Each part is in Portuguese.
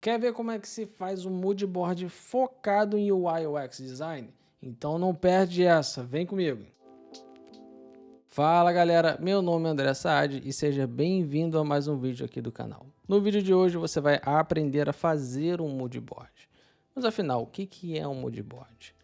Quer ver como é que se faz um mood board focado em UI UX design? Então não perde essa, vem comigo. Fala galera, meu nome é André Saad e seja bem-vindo a mais um vídeo aqui do canal. No vídeo de hoje você vai aprender a fazer um mood board. Mas afinal, o que é um mood board?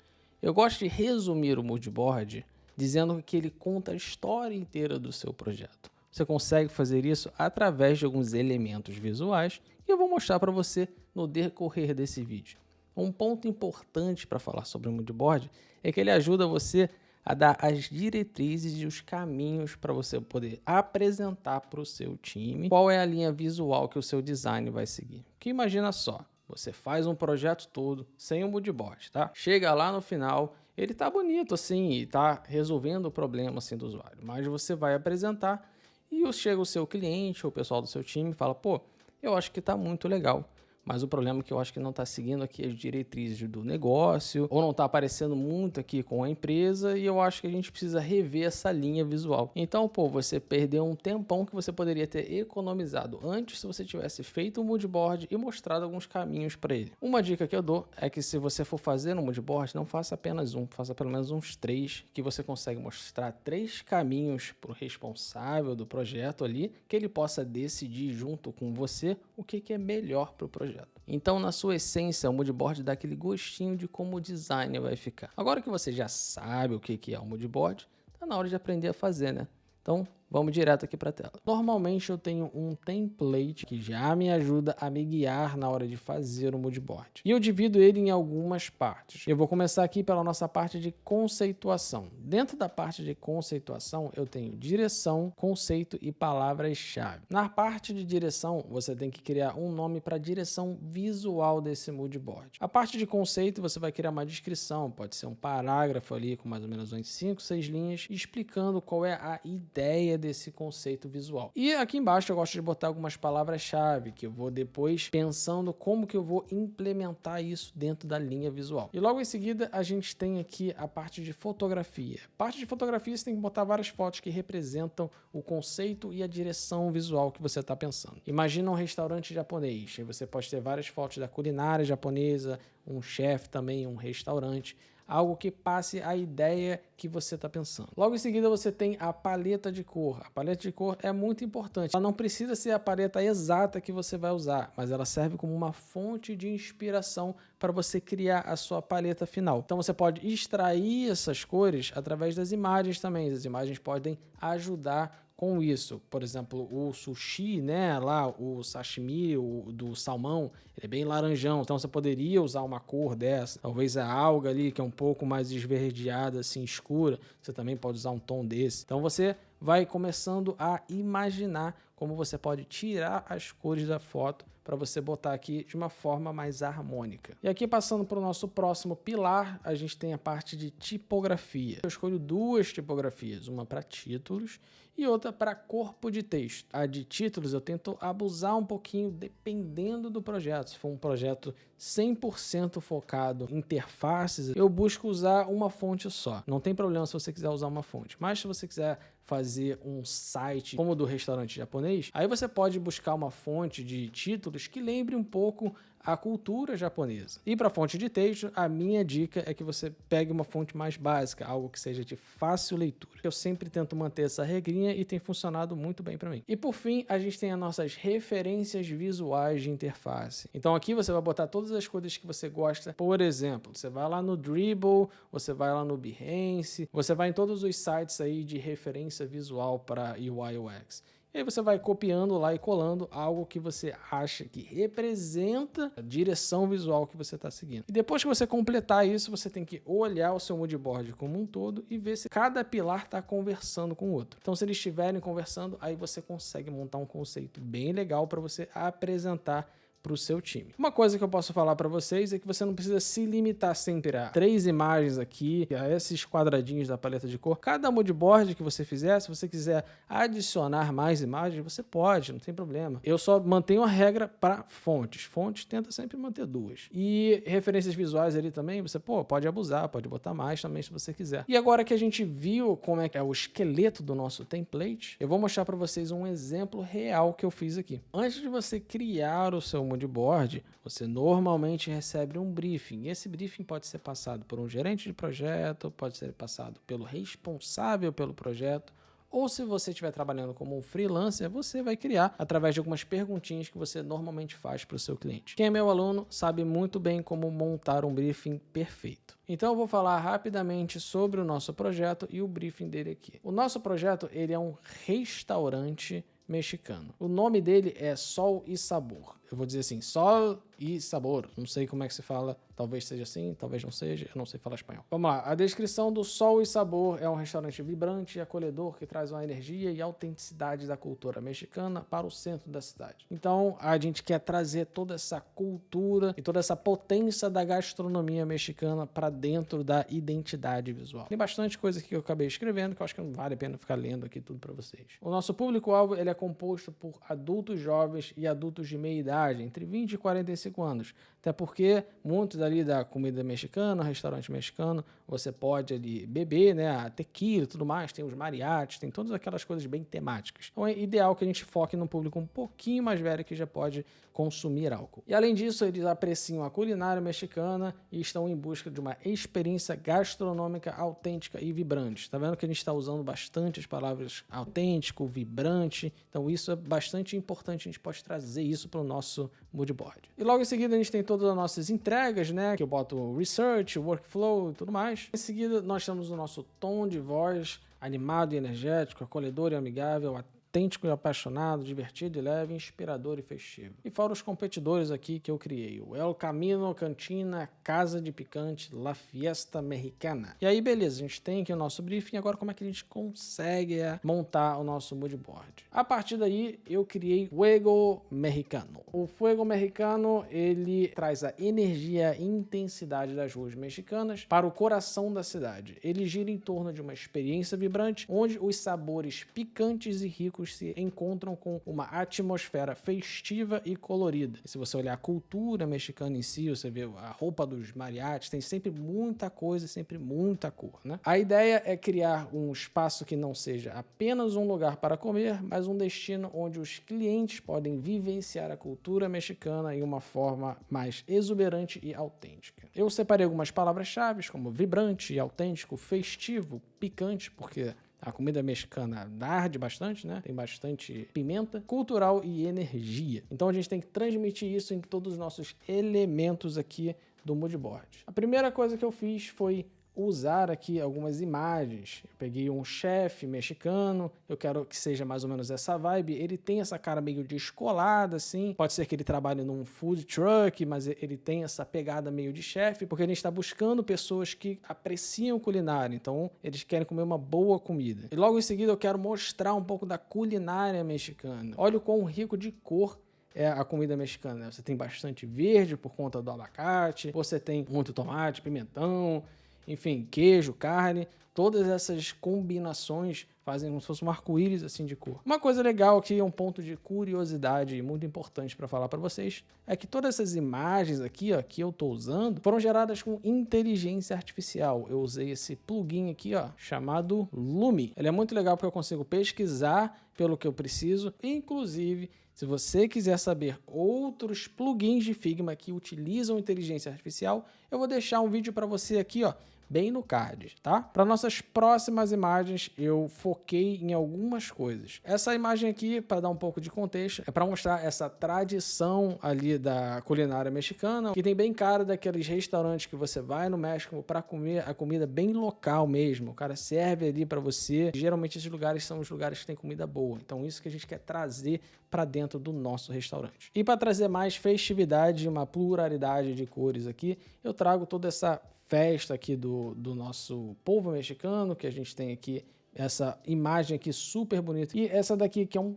Eu gosto de resumir o mood board dizendo que ele conta a história inteira do seu projeto. Você consegue fazer isso através de alguns elementos visuais e eu vou mostrar para você no decorrer desse vídeo. Um ponto importante para falar sobre o mood board é que ele ajuda você a dar as diretrizes e os caminhos para você poder apresentar para o seu time qual é a linha visual que o seu design vai seguir. Que imagina só, você faz um projeto todo sem o mood board, tá? Chega lá no final, ele tá bonito assim e tá resolvendo o problema assim do usuário, mas você vai apresentar e chega o seu cliente ou o pessoal do seu time e fala, pô, eu acho que tá muito legal. Mas o problema é que eu acho que não está seguindo aqui as diretrizes do negócio, ou não está aparecendo muito aqui com a empresa, e eu acho que a gente precisa rever essa linha visual. Então, pô, você perdeu um tempão que você poderia ter economizado antes se você tivesse feito um mood board e mostrado alguns caminhos para ele. Uma dica que eu dou é que se você for fazer um mood board, não faça apenas um, faça pelo menos uns 3, que você consegue mostrar 3 caminhos para o responsável do projeto ali, que ele possa decidir junto com você o que é melhor para o projeto. Então, na sua essência, o mood board dá aquele gostinho de como o design vai ficar. Agora que você já sabe o que é o mood board, tá na hora de aprender a fazer, né? Então, vamos direto aqui para a tela. Normalmente eu tenho um template que já me ajuda a me guiar na hora de fazer o mood board. E eu divido ele em algumas partes. Eu vou começar aqui pela nossa parte de conceituação. Dentro da parte de conceituação, eu tenho direção, conceito e palavras-chave. Na parte de direção, você tem que criar um nome para a direção visual desse mood board. A parte de conceito, você vai criar uma descrição, pode ser um parágrafo ali com mais ou menos uns 5, 6 linhas, explicando qual é a ideia desse conceito visual. E aqui embaixo eu gosto de botar algumas palavras-chave que eu vou depois pensando como que eu vou implementar isso dentro da linha visual. E logo em seguida a gente tem aqui a parte de fotografia. Parte de fotografia você tem que botar várias fotos que representam o conceito e a direção visual que você está pensando. Imagina um restaurante japonês, aí você pode ter várias fotos da culinária japonesa, um chefe também, um restaurante, algo que passe a ideia que você está pensando. Logo em seguida você tem a paleta de cor. A paleta de cor é muito importante. Ela não precisa ser a paleta exata que você vai usar, mas ela serve como uma fonte de inspiração para você criar a sua paleta final. Então você pode extrair essas cores através das imagens também. As imagens podem ajudar com isso. Por exemplo, o sushi, né, lá o sashimi do salmão, ele é bem laranjão, então você poderia usar uma cor dessa. Talvez a alga ali, que é um pouco mais esverdeada, assim, escura, você também pode usar um tom desse. Então você vai começando a imaginar como você pode tirar as cores da foto para você botar aqui de uma forma mais harmônica. E aqui passando para o nosso próximo pilar, a gente tem a parte de tipografia. Eu escolho 2 tipografias, uma para títulos e outra para corpo de texto. A de títulos eu tento abusar um pouquinho dependendo do projeto. Se for um projeto 100% focado em interfaces, eu busco usar uma fonte só. Não tem problema se você quiser usar uma fonte, mas se você quiser fazer um site como o do restaurante japonês, aí você pode buscar uma fonte de títulos que lembre um pouco a cultura japonesa. E para fonte de texto, a minha dica é que você pegue uma fonte mais básica, algo que seja de fácil leitura. Eu sempre tento manter essa regrinha e tem funcionado muito bem para mim. E por fim, a gente tem as nossas referências visuais de interface. Então aqui você vai botar todas as coisas que você gosta. Por exemplo, você vai lá no Dribbble, você vai lá no Behance, você vai em todos os sites aí de referência visual para UI UX. E aí você vai copiando lá e colando algo que você acha que representa a direção visual que você está seguindo. E depois que você completar isso, você tem que olhar o seu mood board como um todo e ver se cada pilar está conversando com o outro. Então, se eles estiverem conversando, aí você consegue montar um conceito bem legal para você apresentar para o seu time. Uma coisa que eu posso falar para vocês é que você não precisa se limitar sempre a 3 imagens aqui, a esses quadradinhos da paleta de cor. Cada mood board que você fizer, se você quiser adicionar mais imagens, você pode, não tem problema. Eu só mantenho a regra para fontes. Fontes tenta sempre manter 2. E referências visuais ali também, você pode abusar, pode botar mais também se você quiser. E agora que a gente viu como é que é o esqueleto do nosso template, eu vou mostrar para vocês um exemplo real que eu fiz aqui. Antes de você criar o seu mood mood board, você normalmente recebe um briefing. E esse briefing pode ser passado por um gerente de projeto, pode ser passado pelo responsável pelo projeto, ou se você estiver trabalhando como um freelancer, você vai criar através de algumas perguntinhas que você normalmente faz para o seu cliente. Quem é meu aluno sabe muito bem como montar um briefing perfeito. Então eu vou falar rapidamente sobre o nosso projeto e o briefing dele aqui. O nosso projeto ele é um restaurante mexicano. O nome dele é Sol e Sabor. Eu vou dizer assim, Sol e Sabor. Não sei como é que se fala. Talvez seja assim, talvez não seja. Eu não sei falar espanhol. Vamos lá. A descrição do Sol e Sabor é um restaurante vibrante e acolhedor que traz uma energia e autenticidade da cultura mexicana para o centro da cidade. Então, a gente quer trazer toda essa cultura e toda essa potência da gastronomia mexicana para dentro da identidade visual. Tem bastante coisa aqui que eu acabei escrevendo que eu acho que não vale a pena ficar lendo aqui tudo para vocês. O nosso público-alvo ele é composto por adultos jovens e adultos de meia idade, entre 20 e 45 anos. Até porque muitos ali da comida mexicana, restaurante mexicano, você pode ali beber, né, a tequila e tudo mais, tem os mariachis, tem todas aquelas coisas bem temáticas. Então é ideal que a gente foque num público um pouquinho mais velho que já pode consumir álcool. E além disso, eles apreciam a culinária mexicana e estão em busca de uma experiência gastronômica autêntica e vibrante. Tá vendo que a gente está usando bastante as palavras autêntico, vibrante, então isso é bastante importante, a gente pode trazer isso para o nosso mood board. E logo em seguida a gente tem todas as nossas entregas, né, que eu boto research, workflow e tudo mais. Em seguida nós temos o nosso tom de voz animado e energético, acolhedor e amigável, autêntico e apaixonado, divertido e leve, inspirador e festivo. E fora os competidores aqui que eu criei, o El Camino Cantina, Casa de Picante, La Fiesta Mexicana. E aí, beleza, a gente tem aqui o nosso briefing, agora como é que a gente consegue montar o nosso mood board? A partir daí, eu criei Fuego Mexicano. O Fuego Mexicano, ele traz a energia e intensidade das ruas mexicanas para o coração da cidade. Ele gira em torno de uma experiência vibrante, onde os sabores picantes e ricos se encontram com uma atmosfera festiva e colorida. E se você olhar a cultura mexicana em si, você vê a roupa dos mariachis, tem sempre muita coisa, sempre muita cor, né? A ideia é criar um espaço que não seja apenas um lugar para comer, mas um destino onde os clientes podem vivenciar a cultura mexicana em uma forma mais exuberante e autêntica. Eu separei algumas palavras-chave como vibrante, autêntico, festivo, picante, porque a comida mexicana arde bastante, né? Tem bastante pimenta, cultural e energia. Então a gente tem que transmitir isso em todos os nossos elementos aqui do mood board. A primeira coisa que eu fiz foi usar aqui algumas imagens. Eu peguei um chefe mexicano, eu quero que seja mais ou menos essa vibe. Ele tem essa cara meio descolada, assim. Pode ser que ele trabalhe num food truck, mas ele tem essa pegada meio de chefe, porque a gente está buscando pessoas que apreciam culinária, então eles querem comer uma boa comida. E logo em seguida eu quero mostrar um pouco da culinária mexicana. Olha o quão rico de cor é a comida mexicana. Você tem bastante verde por conta do abacate, você tem muito tomate, pimentão, enfim, queijo, carne, todas essas combinações fazem como se fosse um arco-íris assim de cor. Uma coisa legal aqui, um ponto de curiosidade muito importante para falar para vocês, é que todas essas imagens aqui, ó, que eu estou usando, foram geradas com inteligência artificial. Eu usei esse plugin aqui, ó, chamado Lumi. Ele é muito legal porque eu consigo pesquisar pelo que eu preciso, inclusive se você quiser saber outros plugins de Figma que utilizam inteligência artificial, eu vou deixar um vídeo para você aqui, ó, bem no card, tá? Para nossas próximas imagens, eu foquei em algumas coisas. Essa imagem aqui, para dar um pouco de contexto, é para mostrar essa tradição ali da culinária mexicana, que tem bem cara daqueles restaurantes que você vai no México para comer a comida bem local mesmo. O cara serve ali para você. Geralmente esses lugares são os lugares que tem comida boa. Então isso que a gente quer trazer para dentro do nosso restaurante. E para trazer mais festividade e uma pluralidade de cores aqui, eu trago toda essa festa aqui do nosso povo mexicano, que a gente tem aqui essa imagem aqui super bonita. E essa daqui que é um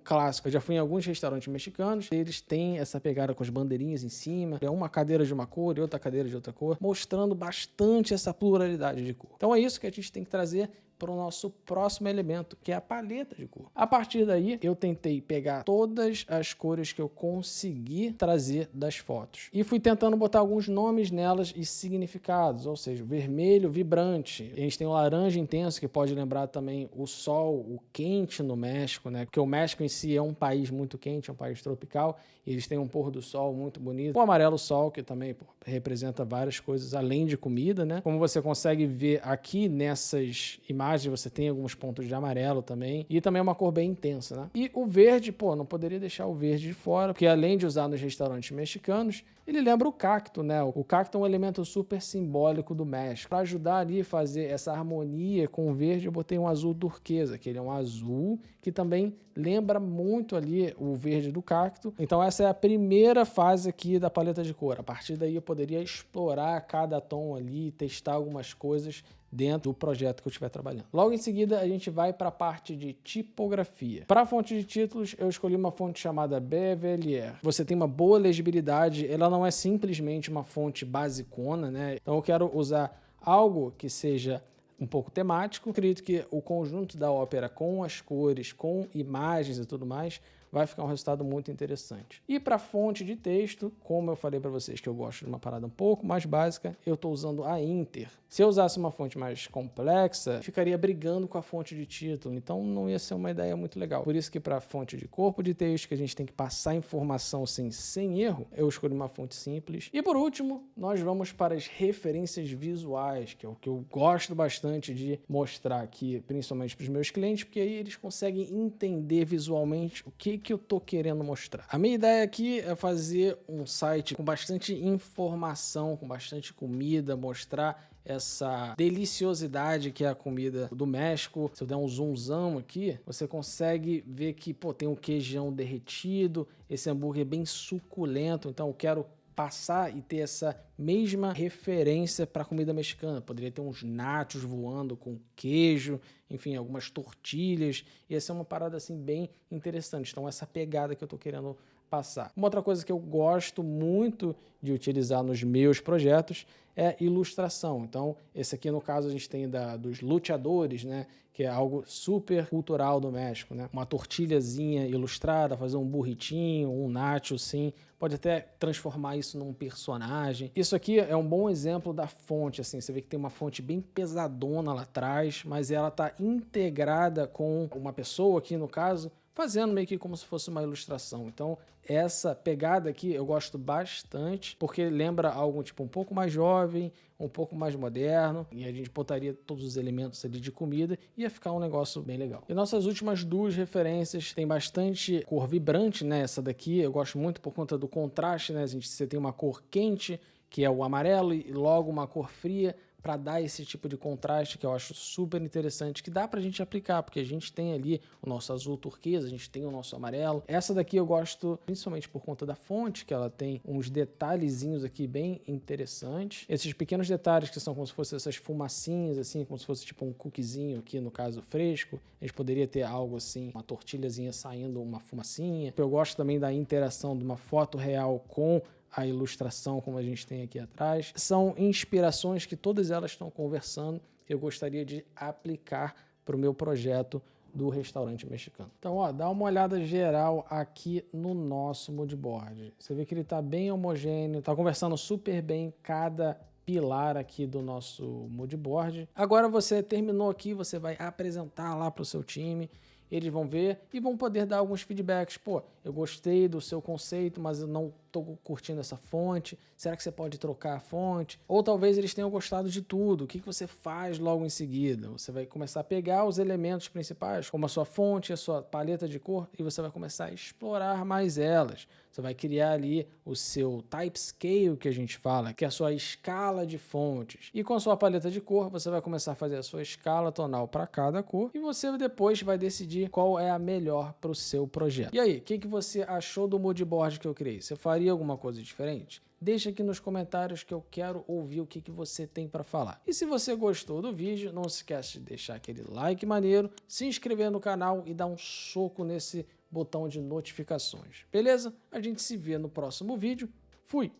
clássico. Eu já fui em alguns restaurantes mexicanos, eles têm essa pegada com as bandeirinhas em cima, é uma cadeira de uma cor e outra cadeira de outra cor, mostrando bastante essa pluralidade de cor. Então é isso que a gente tem que trazer para o nosso próximo elemento, que é a paleta de cor. A partir daí, eu tentei pegar todas as cores que eu consegui trazer das fotos e fui tentando botar alguns nomes nelas e significados, ou seja, o vermelho vibrante. A gente tem o laranja intenso, que pode lembrar também o sol, o quente no México, né? Porque o México em si é um país muito quente, é um país tropical, e eles têm um pôr do sol muito bonito. O amarelo sol, que também representa várias coisas além de comida, né? Como você consegue ver aqui nessas imagens, você tem alguns pontos de amarelo também, e também é uma cor bem intensa, né? E o verde, não poderia deixar o verde de fora, porque além de usar nos restaurantes mexicanos, ele lembra o cacto, né? O cacto é um elemento super simbólico do México. Para ajudar ali a fazer essa harmonia com o verde, eu botei um azul turquesa, que ele é um azul que também lembra muito ali o verde do cacto. Então essa é a primeira fase aqui da paleta de cor. A partir daí eu poderia explorar cada tom ali, testar algumas coisas dentro do projeto que eu estiver trabalhando. Logo em seguida, a gente vai para a parte de tipografia. Para a fonte de títulos, eu escolhi uma fonte chamada Bevelyer. Você tem uma boa legibilidade, ela não é simplesmente uma fonte basicona, né? Então eu quero usar algo que seja um pouco temático. Acredito que o conjunto da ópera com as cores, com imagens e tudo mais, vai ficar um resultado muito interessante. E para fonte de texto, como eu falei para vocês que eu gosto de uma parada um pouco mais básica, eu estou usando a Inter. Se eu usasse uma fonte mais complexa, ficaria brigando com a fonte de título, então não ia ser uma ideia muito legal. Por isso que para fonte de corpo de texto, que a gente tem que passar informação assim, sem erro, eu escolhi uma fonte simples. E por último, nós vamos para as referências visuais, que é o que eu gosto bastante de mostrar aqui, principalmente para os meus clientes, porque aí eles conseguem entender visualmente o que eu tô querendo mostrar. A minha ideia aqui é fazer um site com bastante informação, com bastante comida, mostrar essa deliciosidade que é a comida do México. Se eu der um zoomzão aqui, você consegue ver que tem um queijão derretido, esse hambúrguer bem suculento, então eu quero passar e ter essa mesma referência para a comida mexicana. Poderia ter uns nachos voando com queijo, enfim, algumas tortilhas. Ia ser uma parada assim bem interessante. Então essa pegada que eu estou querendo passar. Uma outra coisa que eu gosto muito de utilizar nos meus projetos é ilustração. Então, esse aqui no caso a gente tem dos luchadores, né? Que é algo super cultural do México, né? Uma tortilhazinha ilustrada, fazer um burritinho, um nacho, sim. Pode até transformar isso num personagem. Isso aqui é um bom exemplo da fonte, assim. Você vê que tem uma fonte bem pesadona lá atrás, mas ela está integrada com uma pessoa aqui no caso, fazendo meio que como se fosse uma ilustração. Então, essa pegada aqui eu gosto bastante, porque lembra algo tipo um pouco mais jovem, um pouco mais moderno, e a gente botaria todos os elementos ali de comida e ia ficar um negócio bem legal. E nossas últimas duas referências tem bastante cor vibrante, né? Essa daqui eu gosto muito por conta do contraste, né? Você tem uma cor quente, que é o amarelo, e logo uma cor fria, para dar esse tipo de contraste que eu acho super interessante, que dá pra gente aplicar, porque a gente tem ali o nosso azul turquesa, a gente tem o nosso amarelo. Essa daqui eu gosto principalmente por conta da fonte, que ela tem uns detalhezinhos aqui bem interessantes. Esses pequenos detalhes que são como se fossem essas fumacinhas, assim, como se fosse tipo um cookiezinho aqui, no caso fresco. A gente poderia ter algo assim, uma tortilhazinha saindo, uma fumacinha. Eu gosto também da interação de uma foto real com a ilustração, como a gente tem aqui atrás. São inspirações que todas elas estão conversando, que eu gostaria de aplicar para o meu projeto do restaurante mexicano. Então, dá uma olhada geral aqui no nosso moodboard. Você vê que ele está bem homogêneo, está conversando super bem cada pilar aqui do nosso moodboard. Agora você terminou aqui, você vai apresentar lá para o seu time. Eles vão ver e vão poder dar alguns feedbacks. Eu gostei do seu conceito, mas eu não estou curtindo essa fonte. Será que você pode trocar a fonte? Ou talvez eles tenham gostado de tudo. O que você faz logo em seguida? Você vai começar a pegar os elementos principais, como a sua fonte, a sua paleta de cor, e você vai começar a explorar mais elas. Você vai criar ali o seu type scale, que a gente fala, que é a sua escala de fontes. E com a sua paleta de cor, você vai começar a fazer a sua escala tonal para cada cor, e você depois vai decidir qual é a melhor para o seu projeto. E aí, o que você achou do moodboard que eu criei? Você faria alguma coisa diferente? Deixa aqui nos comentários que eu quero ouvir o que você tem para falar. E se você gostou do vídeo, não se esquece de deixar aquele like maneiro, se inscrever no canal e dar um soco nesse botão de notificações. Beleza? A gente se vê no próximo vídeo. Fui!